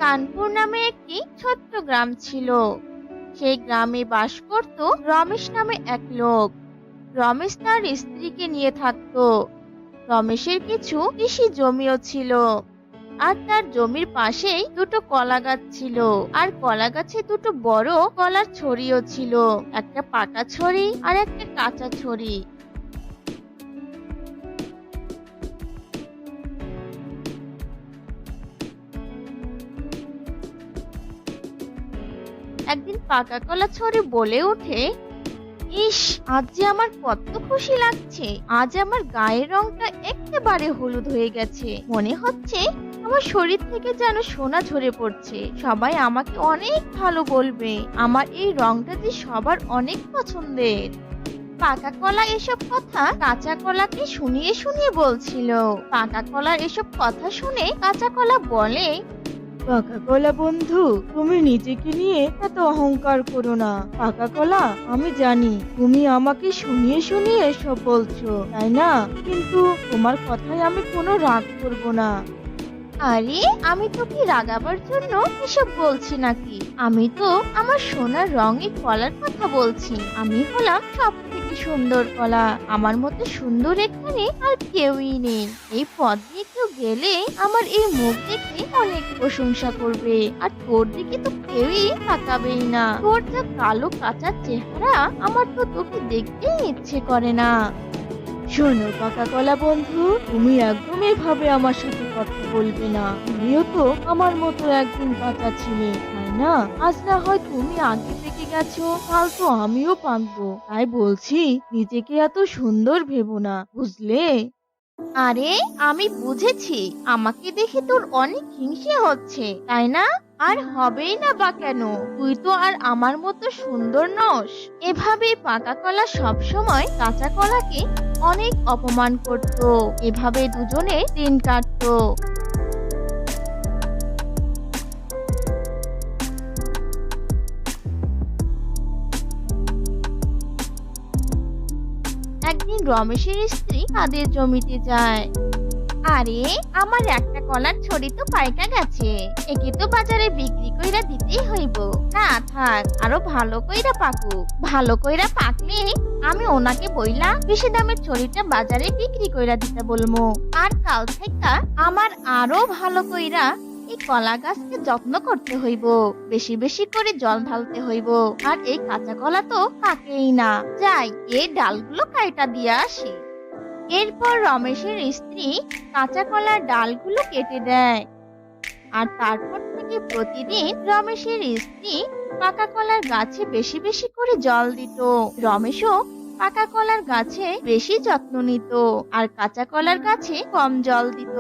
কানপুর নামে একটি ছোট্ট গ্রাম ছিল। সেই গ্রামে বাস করত রমেশ নামে এক লোক। রমেশ তার স্ত্রীকে নিয়ে থাকতো। রমেশের কিছু কৃষি জমিও ছিল, আর তার জমির পাশেই দুটো কলা গাছ ছিল। আর কলা গাছে দুটো বড় কলার ছড়িও ছিল, একটা পাকা ছড়ি আর একটা কাঁচা ছড়ি। একদিন পাকা কলা ছড়ি বলে ওঠে, ইস, আজ যে আমার কত খুশি লাগছে। আজ আমার গায়ের রংটা একেবারে হলুদ হয়ে গেছে। মনে হচ্ছে আমার শরীর থেকে যেন সোনা ঝরে পড়ছে। সবাই আমাকে অনেক ভালো বলবে। আমার এই রংটা যে সবার অনেক পছন্দের। পাকা কলা এসব কথা কাঁচা কলাকে শুনিয়ে শুনিয়ে বলছিল। পাকা কলার এসব কথা শুনে কাঁচা কলা বলে, পাকা কলা বন্ধু, তুমি নিজেকে নিয়ে এত অহংকার করো না। পাকা কলা, আমি জানি তুমি আমাকে শুনিয়ে শুনিয়ে এসব বলছো, তাই না? কিন্তু তোমার কথায় আমি কোনো রাগ করব না। আরে, আমি তোকে রাগাবার জন্য এসব বলছি নাকি? আমি তো আমার সোনার রঙের কলার কথা বলছি। আমি হলাম সব থেকে সুন্দর কলা। আমার মতো সুন্দর এখানে আর কেউই নেই। এই পথ দিয়ে কেউ গেলে আমার এই মুখ দেখে অনেক প্রশংসা করবে, আর তোর দিকে তো কেউই তাকাবেই না। তোর যা কালো কাঁচা চেহারা, আমার তো তোকে দেখতেই ইচ্ছে করে না। শোনো পাকা কলা বন্ধু, তুমি একদম এভাবে আমার সাথে কথা বলবে না। তুমিও তো আমার মতো একদিন কাঁচা ছিলে, তাই না? আজ না হয় তুমি আগে পেকে গেছো, কাল তো আমিও পাকবো। তাই বলছি, নিজেকে এত সুন্দর ভেবো না, বুঝলে? আরে, আমি বুঝেছি। আমাকে দেখে তোর অনেক হিংসে হচ্ছে, তাই না? আর হবেই না বা কেন? তুই তো আর আমার মতো সুন্দর নস। এভাবে পাকা কলা সব সময় কাঁচা কলাকে অনেক অপমান করত। এভাবে দুজনে দিন কাটতো। একদিন রমেশের স্ত্রী তাদের জমিতে যায়। আরে, আমার একটা কলার ছড়ি তো পাইকা গেছে। একে তো বাজারে বিক্রি কইরা দিতেই হইব। না থাক, আরো ভালো কইরা পাকুক। ভালো কইরা পাকলে আমি ওনাকে বইলা বেশি দামের ছড়িটা বাজারে বিক্রি কইরা দিতে বলবো। আর কাল থেকে আমার আরো ভালো কইরা এই কলা গাছকে যত্ন করতে হইব। বেশি বেশি করে জল ঢালতে হইব। আর এই কাঁচা কলা তো পাকেই না। যাই, এই ডালগুলো কাইটা দিয়ে আসি। এরপর রমেশের স্ত্রী কাঁচা কলার ডালগুলো কেটে দেয়। আর তারপর থেকে প্রতিদিন রমেশের স্ত্রী পাকা কলার গাছে বেশি বেশি করে জল দিত। রমেশও পাকা কলার গাছে বেশি যত্ন নিত, আর কাঁচা কলার গাছে কম জল দিত।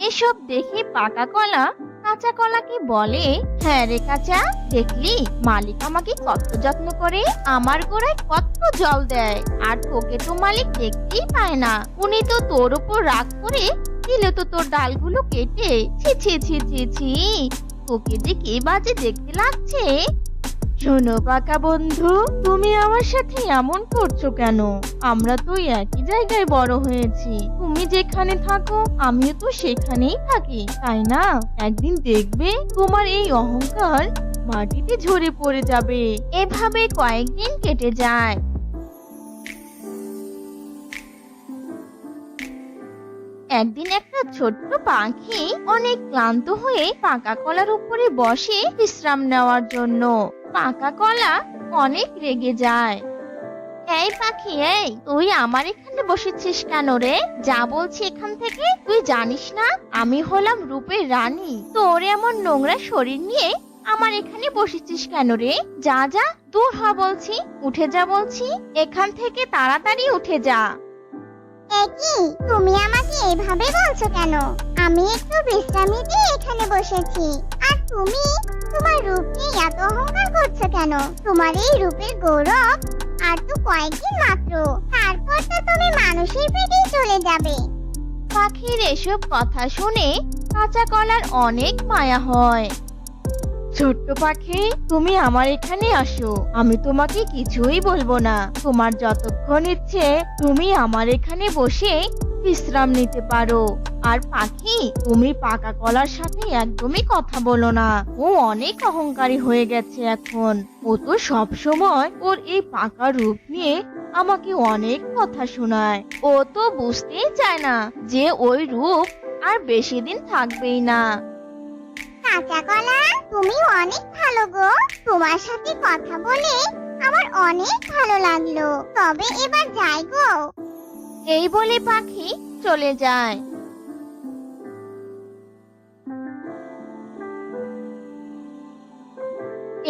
এসব দেখে পাকা কলা কাঁচা কলাকে বলে, হ্যাঁ রে কাঁচা, দেখলি মালিক আমাকে কত যত্ন করে, আমার গোড়ায় কত জল দেয়। আর তোকে তো মালিক দেখতেই পায় না। উনি তো তোর উপর রাগ করে দিলে তো তোর ডালগুলো কেটে। ছি ছি ছি ছি ছি, তোকে যে কি বাজে দেখতে লাগছে। শোনো পাকা বন্ধু, তুমি আমার সাথে এমন করছো কেন? আমরা তো একই জায়গায় বড় হয়েছি। তুমি যেখানে থাকো আমিও তো সেখানেই থাকি, তাই না? একদিন দেখবে তোমার এই অহংকার মাটিতে ঝরে পড়ে যাবে। এভাবে কয়েকদিন কেটে যায়। একদিন একটা ছোট্ট পাখি অনেক ক্লান্ত হয়ে পাকা কলার উপরে বসে বিশ্রাম নেওয়ার জন্য। পাকা কলা অনেক রেগে যায়। এই পাখি, এই তুই আমার এখানে বসেছিস কেন রে? যা বলছি এখান থেকে। তুই জানিস না আমি হলাম রূপের রানী? তোর এমন নোংরা শরীর নিয়ে আমার এখানে বসেছিস কেন রে? যা যা, দূর হ বলছি। উঠে যা বলছি, এখান থেকে তাড়াতাড়ি উঠে যা। কি, তুমি আমাকে এভাবে বলছো কেন? আমি একটু বিশ্রাম নিতে এখানে বসেছি, আর তুমি তোমার রূপ নিয়ে এত অহংকার করছো কেন? তোমার এই রূপের গৌরব আর তো কয়েকদিন মাত্র, তারপর তো তুমি মানুষের পেটেই চলে যাবে। পাখির এসব কথা শুনে কাঁচা কলার অনেক মায়া হয়। ছোট্ট পাখি, তুমি আমার এখানে আসো, আমি তোমাকে কিছুই বলবো না। তোমার যতক্ষণ ইচ্ছে তুমি আমার এখানে বসে বিশ্রাম নিতে পারো। আর পাখি, তুমি পাকা কলার সাথে একদমই কথা বলো না। ও অনেক অহংকারী হয়ে গেছে এখন। ও তো সব সময় ওর এই পাকা রূপ নিয়ে আমাকে অনেক কথা শোনায়। ও তো বুঝতেই চায় না যে ওই রূপ আর বেশি দিন থাকবেই না। কাঁচা কলা, তুমি অনেক ভালো গো। তোমার সাথে কথা বলে আমার অনেক ভালো লাগলো। তবে এবার যাই গো। এই বলে পাখি চলে যায়।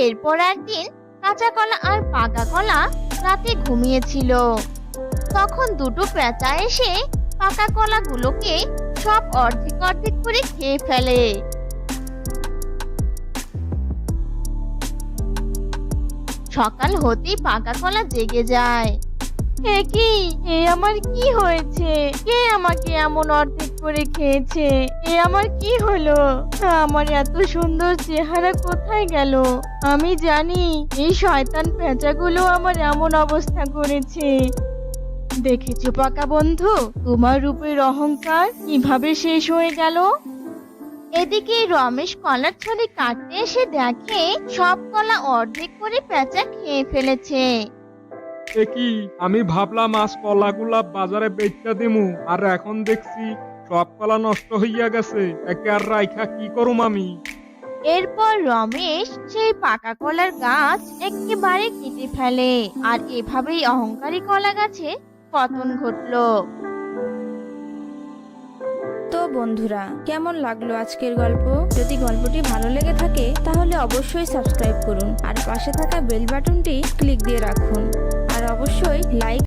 এরপর একদিন কাঁচা কলা আর পাকা কলা রাতে ঘুমিয়েছিল। তখন দুটো পেঁচা এসে পাকা কলাগুলোকে সব অর্ধেক অর্ধেক করে খেয়ে ফেলে। সকাল হতেই পাকা কলা জেগে যায়। এ কি, এ আমার কি হয়েছে? কে আমাকে এমন অর্ধেক করে খেয়েছে? এ আমার কি হলো? আমার এত সুন্দর চেহারা কোথায় গেল? আমি জানি এই শয়তান পেঁচাগুলো আমার এমন অবস্থা করেছে। দেখেছো পাকা বন্ধু, তোমার রূপের অহংকার কিভাবে শেষ হয়ে গেল? এদিকে রমেশ কলার ছড়ি কাটতে এসে দেখে সব কলা অর্ধেক করে পেঁচা খেয়ে ফেলেছে। এ কি, আমি ভাবলাম আজ কলাগুলা বাজারে বেচতে দিমু, আর এখন দেখছি সব কলা নষ্ট হইয়া গেছে। একে আর রাইখা কি করুম আমি? এরপর রমেশ সেই পাকা কলার গাছ একেবারে কেটে ফেলে। আর এভাবেই অহংকারী কলা গাছে পতন ঘটলো। তো বন্ধুরা, কেমন লাগলো আজকের গল্প? যদি গল্পটি ভালো লেগে থাকে তাহলে অবশ্যই সাবস্ক্রাইব করুন আর পাশে থাকা বেল বাটনটি ক্লিক দিয়ে রাখুন। আর অবশ্যই লাইক